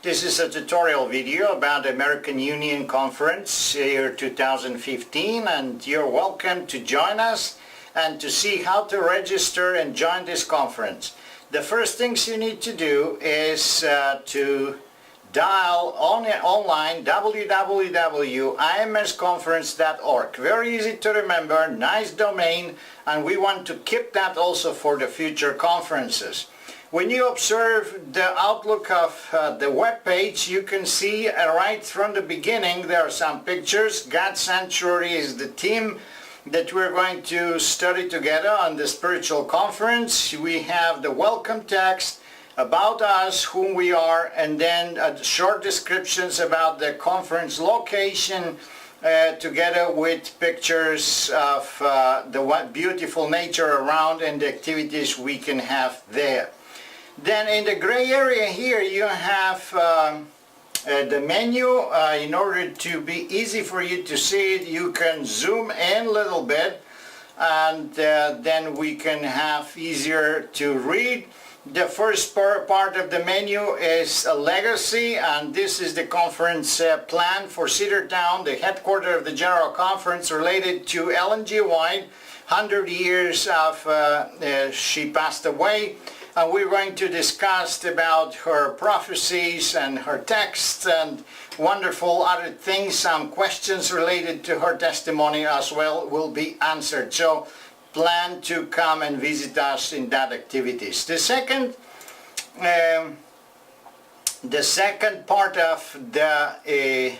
This is a tutorial video about the American Union Conference year 2015, and you're welcome to join us and to see how to register and join this conference. The first things you need to do is to dial online www.imsconference.org. Very easy to remember, nice domain, and we want to keep that also for the future conferences. When you observe the outlook of the web page, you can see right from the beginning there are some pictures. God's Sanctuary is the theme that we're going to study together on the spiritual conference. We have the welcome text about us, whom we are, and then short descriptions about the conference location, together with pictures of the beautiful nature around and the activities we can have there. Then in the gray area here you have the menu. In order to be easy for you to see it, you can zoom in a little bit, and then we can have easier to read. The first part of the menu is a legacy, and this is the conference plan for Cedartown, the headquarters of the General Conference, related to Ellen G. White. 100 years of she passed away. And we're going to discuss about her prophecies and her texts and wonderful other things. Some questions related to her testimony as well will be answered. So plan to come and visit us in that activities. The second part of the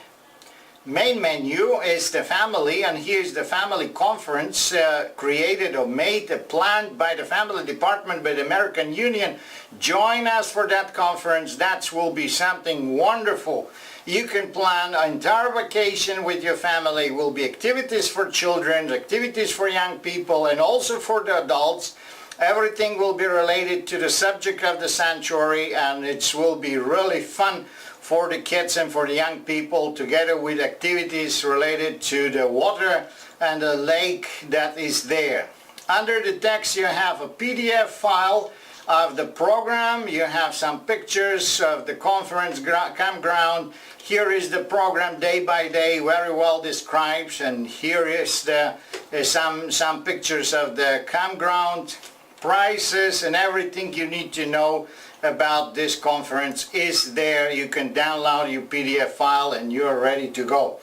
main menu is the family, and here's the family conference created or made, planned by the family department by the American Union. Join us for that conference. That will be something wonderful. You can plan an entire vacation with your family. Will be activities for children, activities for young people, and also for the adults. Everything will be related to the subject of the sanctuary, and it will be really fun for the kids and for the young people, together with activities related to the water and the lake that is there. Under the text you have a PDF file of the program. You have some pictures of the conference campground. Here is the program day by day, very well described, and here is the some pictures of the campground, prices, and everything you need to know about this conference is there. You can download your PDF file and you're ready to go.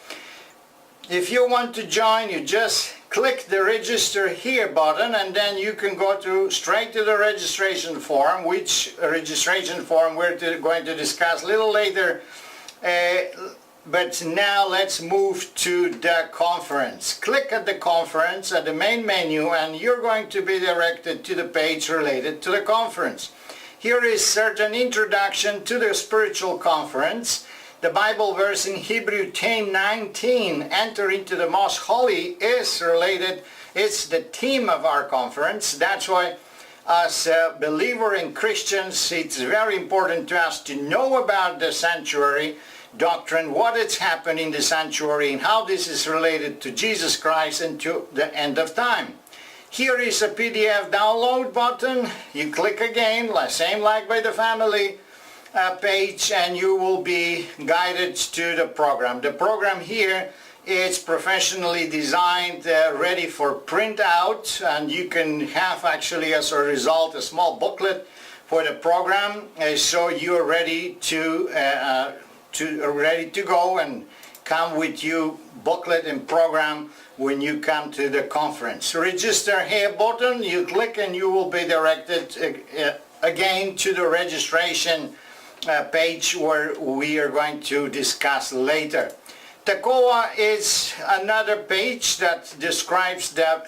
If you want to join, you just click the register here button, and then you can go straight to the registration form, which registration form we're going to discuss a little later. But now let's move to the conference. Click at the conference at the main menu, and you're going to be directed to the page related to the conference. Here is certain introduction to the spiritual conference. The Bible verse in Hebrew 10:19, enter into the most holy, is related. It's the theme of our conference. That's why as a believer in Christians, it's very important to us to know about the sanctuary doctrine, what it's happened in the sanctuary, and how this is related to Jesus Christ and to the end of time. Here is a PDF download button. You click again, same like by the family page, and you will be guided to the program. The program here is professionally designed, ready for print out, and you can have actually as a result a small booklet for the program, so you're ready to go and come with you booklet and program when you come to the conference. Register here button, you click and you will be directed again to the registration page where we are going to discuss later. TECOA is another page that describes the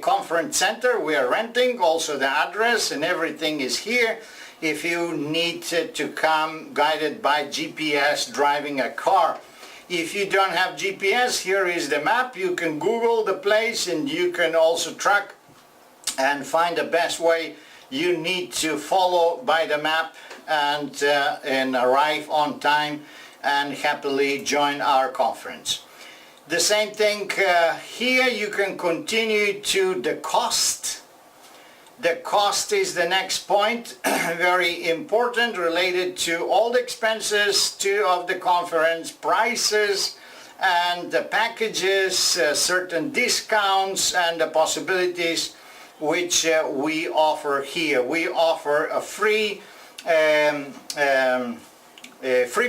conference center we are renting, also the address and everything is here. If you need to come guided by GPS driving a car. If you don't have GPS, here is the map. You can Google the place, and you can also track and find the best way you need to follow by the map and arrive on time and happily join our conference. The same thing here. You can continue to the cost The cost is the next point, very important, related to all the expenses of the conference, prices, and the packages, certain discounts, and the possibilities which we offer here. We offer a free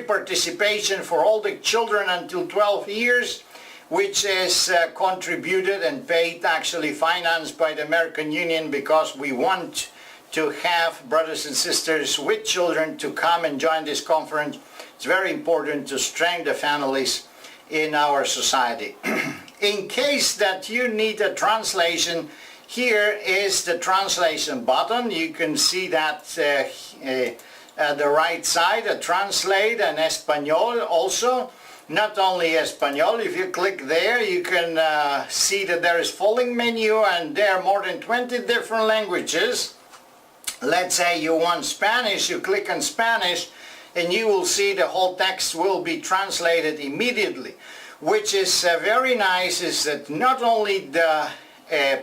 participation for all the children until 12 years, which is contributed and paid, actually financed by the American Union, because we want to have brothers and sisters with children to come and join this conference. It's very important to strengthen the families in our society. In case that you need a translation, here is the translation button. You can see that at the right side, a translate and Espanol also. Not only Espanol, if you click there, you can see that there is following menu, and there are more than 20 different languages. Let's say you want Spanish, you click on Spanish, and you will see the whole text will be translated immediately. Which is very nice, is that not only the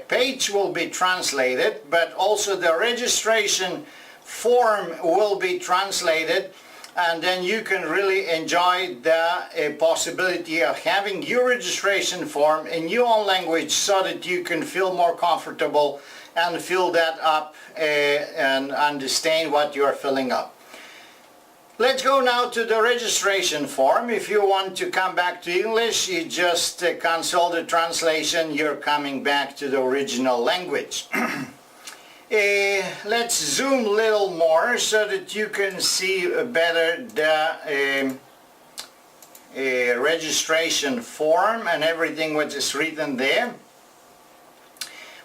page will be translated, but also the registration form will be translated, and then you can really enjoy the possibility of having your registration form in your own language, so that you can feel more comfortable and fill that up and understand what you are filling up. Let's go now to the registration form. If you want to come back to English, you just consult the translation, you're coming back to the original language. Let's zoom a little more so that you can see better the registration form and everything which is written there.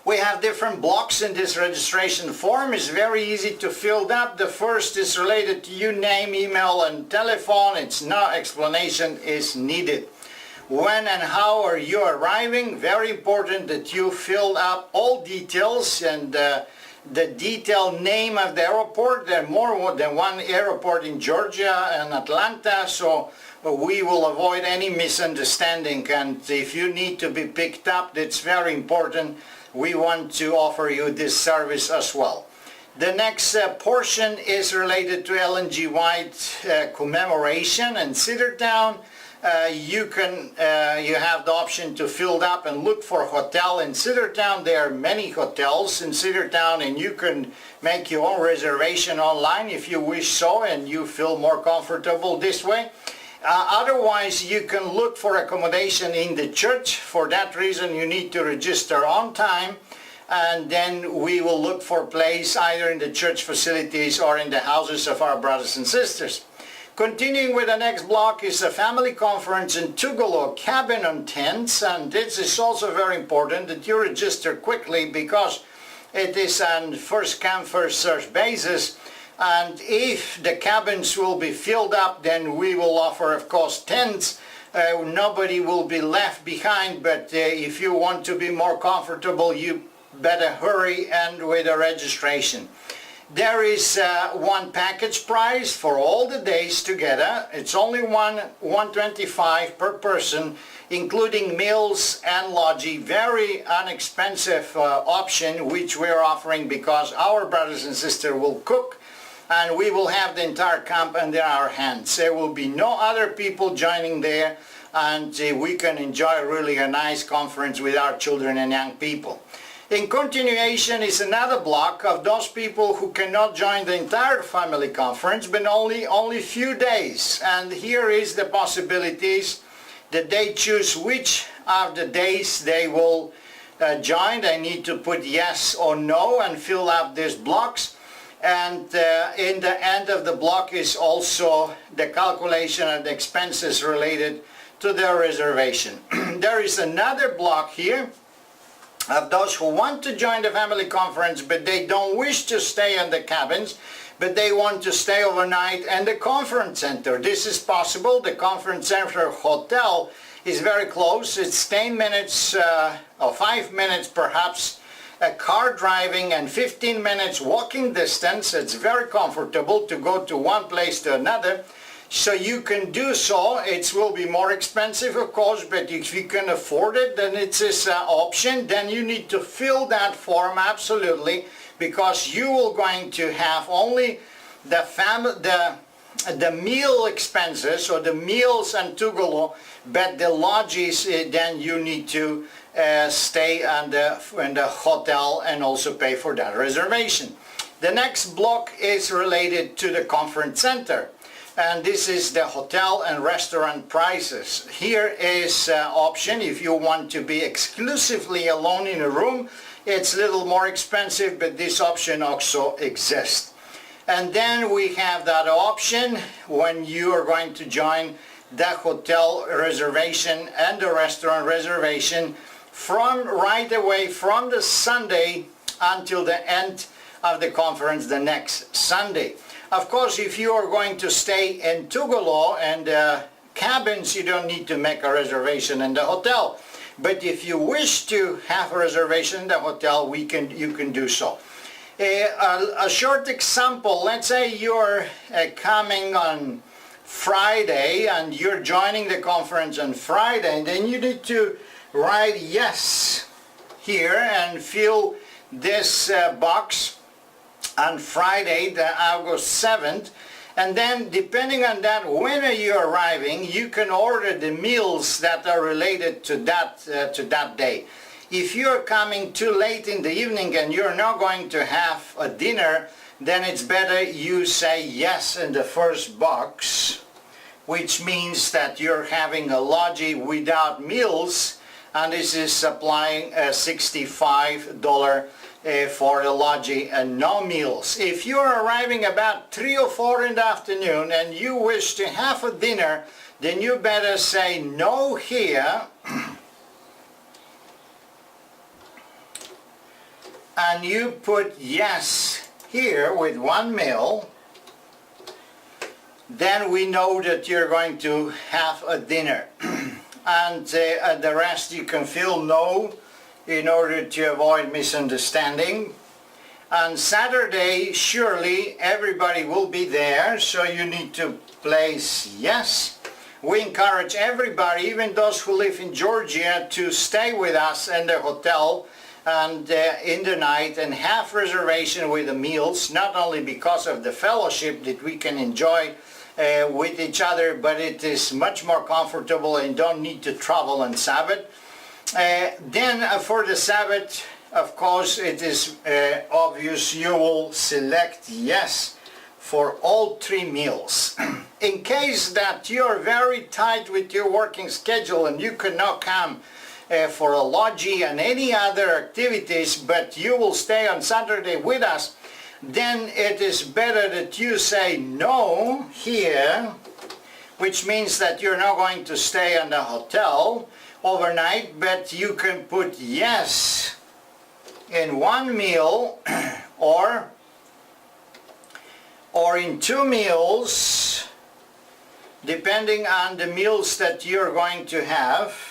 We have different blocks in this registration form. It's very easy to fill up. The first is related to your name, email, and telephone. It's no explanation is needed. When and how are you arriving? Very important that you fill up all details, and the detailed name of the airport. There are more than one airport in Georgia and Atlanta, so we will avoid any misunderstanding. And if you need to be picked up, that's very important. We want to offer you this service as well. The next portion is related to Ellen G. White commemoration in Cedartown. You have the option to fill up and look for a hotel in Cedartown. There are many hotels in Cedartown, and you can make your own reservation online if you wish so, and you feel more comfortable this way. Otherwise, you can look for accommodation in the church. For that reason, you need to register on time, and then we will look for a place either in the church facilities or in the houses of our brothers and sisters. Continuing with the next block is a family conference in Tugelo, cabin on tents, and this is also very important that you register quickly, because it is on first come first served basis. And if the cabins will be filled up, then we will offer, of course, tents. Nobody will be left behind, but if you want to be more comfortable, you better hurry and with a registration. There is one package price for all the days together. It's only $125 per person, including meals and lodging. Very inexpensive option which we're offering, because our brothers and sisters will cook, and we will have the entire camp under our hands. There will be no other people joining there, and we can enjoy really a nice conference with our children and young people. In continuation is another block of those people who cannot join the entire family conference, but only few days. And here is the possibilities that they choose which of the days they will join. They need to put yes or no and fill out these blocks. And in the end of the block is also the calculation of the expenses related to their reservation. There is another block here of those who want to join the family conference, but they don't wish to stay in the cabins, but they want to stay overnight in the conference center. This is possible. The conference center hotel is very close. It's 10 minutes or 5 minutes perhaps car driving, and 15 minutes walking distance. It's very comfortable to go to one place to another. So you can do so. It will be more expensive, of course, but if you can afford it, then it's this option. Then you need to fill that form, absolutely, because you are going to have only the meal expenses or the meals and Tugolo, but the lodges, then you need to stay in the hotel and also pay for that reservation. The next block is related to the conference center, and this is the hotel and restaurant prices. Here is option if you want to be exclusively alone in a room. It's a little more expensive, but this option also exists. And then we have that option when you are going to join the hotel reservation and the restaurant reservation from right away from the Sunday until the end of the conference the next Sunday. Of course, if you are going to stay in Tugolo and cabins, you don't need to make a reservation in the hotel. But if you wish to have a reservation in the hotel, you can do so. A short example, let's say you're coming on Friday and you're joining the conference on Friday, and then you need to write yes here and fill this box on Friday, the August 7th, and then depending on that, when are you arriving, you can order the meals that are related to that day. If you're coming too late in the evening and you're not going to have a dinner, then it's better you say yes in the first box, which means that you're having a lodge without meals, and this is applying a $65 for the lodge and no meals. If you're arriving about 3 or 4 in the afternoon and you wish to have a dinner, then you better say no here and you put yes here with 1 meal. Then we know that you're going to have a dinner. And the rest you can fill no in order to avoid misunderstanding. On Saturday, surely everybody will be there, so you need to place yes. We encourage everybody, even those who live in Georgia, to stay with us in the hotel and in the night and have reservation with the meals, not only because of the fellowship that we can enjoy with each other, but it is much more comfortable and don't need to travel on Sabbath. Then for the Sabbath, of course, it is obvious you will select yes for all 3 meals. In case that you're very tight with your working schedule and you cannot come for a lodge and any other activities, but you will stay on Saturday with us, then it is better that you say no here, which means that you're not going to stay in the hotel overnight, but you can put yes in 1 meal or in 2 meals, depending on the meals that you're going to have.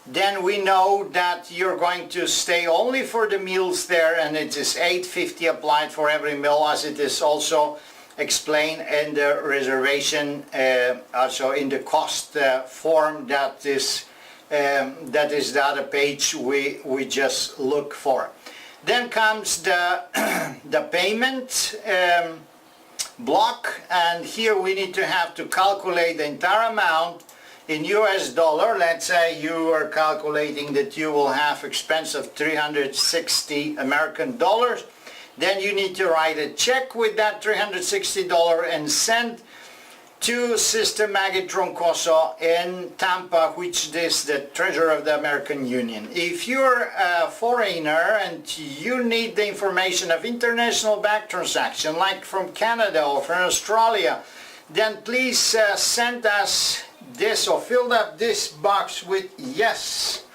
Then we know that you're going to stay only for the meals there, and it is $8.50 applied for every meal, as it is also explained in the reservation, also in the cost form that is the other page we just look for. Then comes the the payment block, and here we need to have to calculate the entire amount in US dollar. Let's say you are calculating that you will have expense of 360 American dollars. Then you need to write a check with that $360 and send to Sister Maggie Troncoso in Tampa, which is the treasurer of the American Union. If you're a foreigner and you need the information of international bank transaction, like from Canada or from Australia, then please send us this or fill up this box with yes.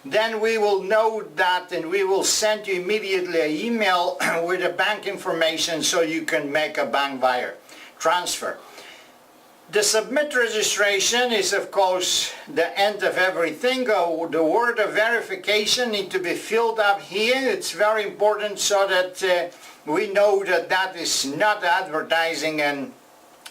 Then we will know that, and we will send you immediately an email with the bank information so you can make a bank wire transfer. The submit registration is, of course, the end of everything. The word of verification need to be filled up here. It's very important so that we know that that is not advertising and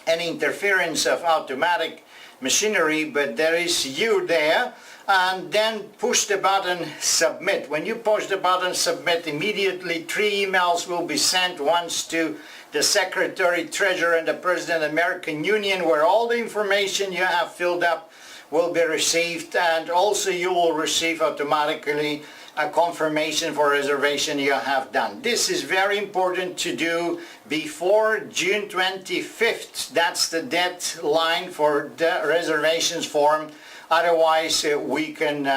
any interference of automatic machinery, but there is you there. And then push the button submit. When you push the button submit, immediately 3 emails will be sent, once to the Secretary, Treasurer, and the President of the American Union, where all the information you have filled up will be received, and also you will receive automatically a confirmation for reservation you have done. This is very important to do before June 25th. That's the deadline for the reservations form. Otherwise, we can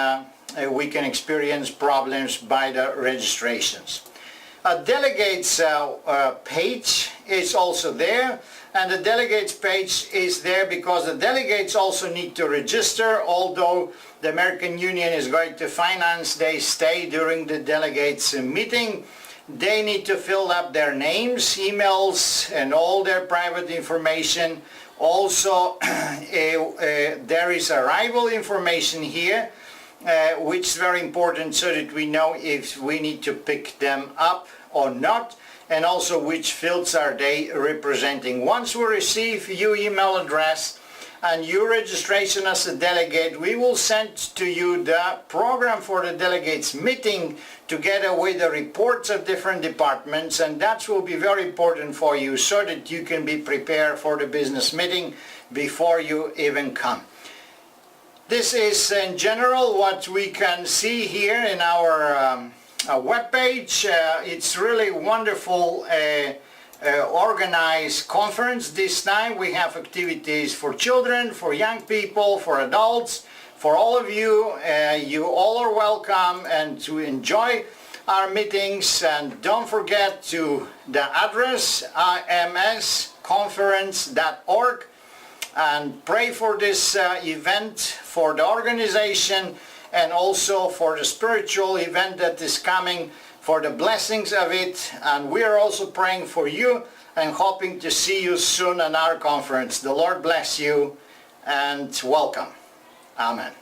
experience problems by the registrations. A delegates page is also there, and the delegates page is there because the delegates also need to register. Although the American Union is going to finance their stay during the delegates meeting, they need to fill up their names, emails, and all their private information. Also, there is arrival information here, which is very important so that we know if we need to pick them up or not, and also which fields are they representing. Once we receive your email address and your registration as a delegate, we will send to you the program for the delegates meeting together with the reports of different departments, and that will be very important for you so that you can be prepared for the business meeting before you even come. This is in general what we can see here in our webpage. It's really wonderful organized conference. This time we have activities for children, for young people, for adults, for all of you. You all are welcome and to enjoy our meetings. And don't forget to the address imsconference.org, and pray for this event, for the organization, and also for the spiritual event that is coming, for the blessings of it. And we are also praying for you and hoping to see you soon on our conference. The Lord bless you and welcome. Amen.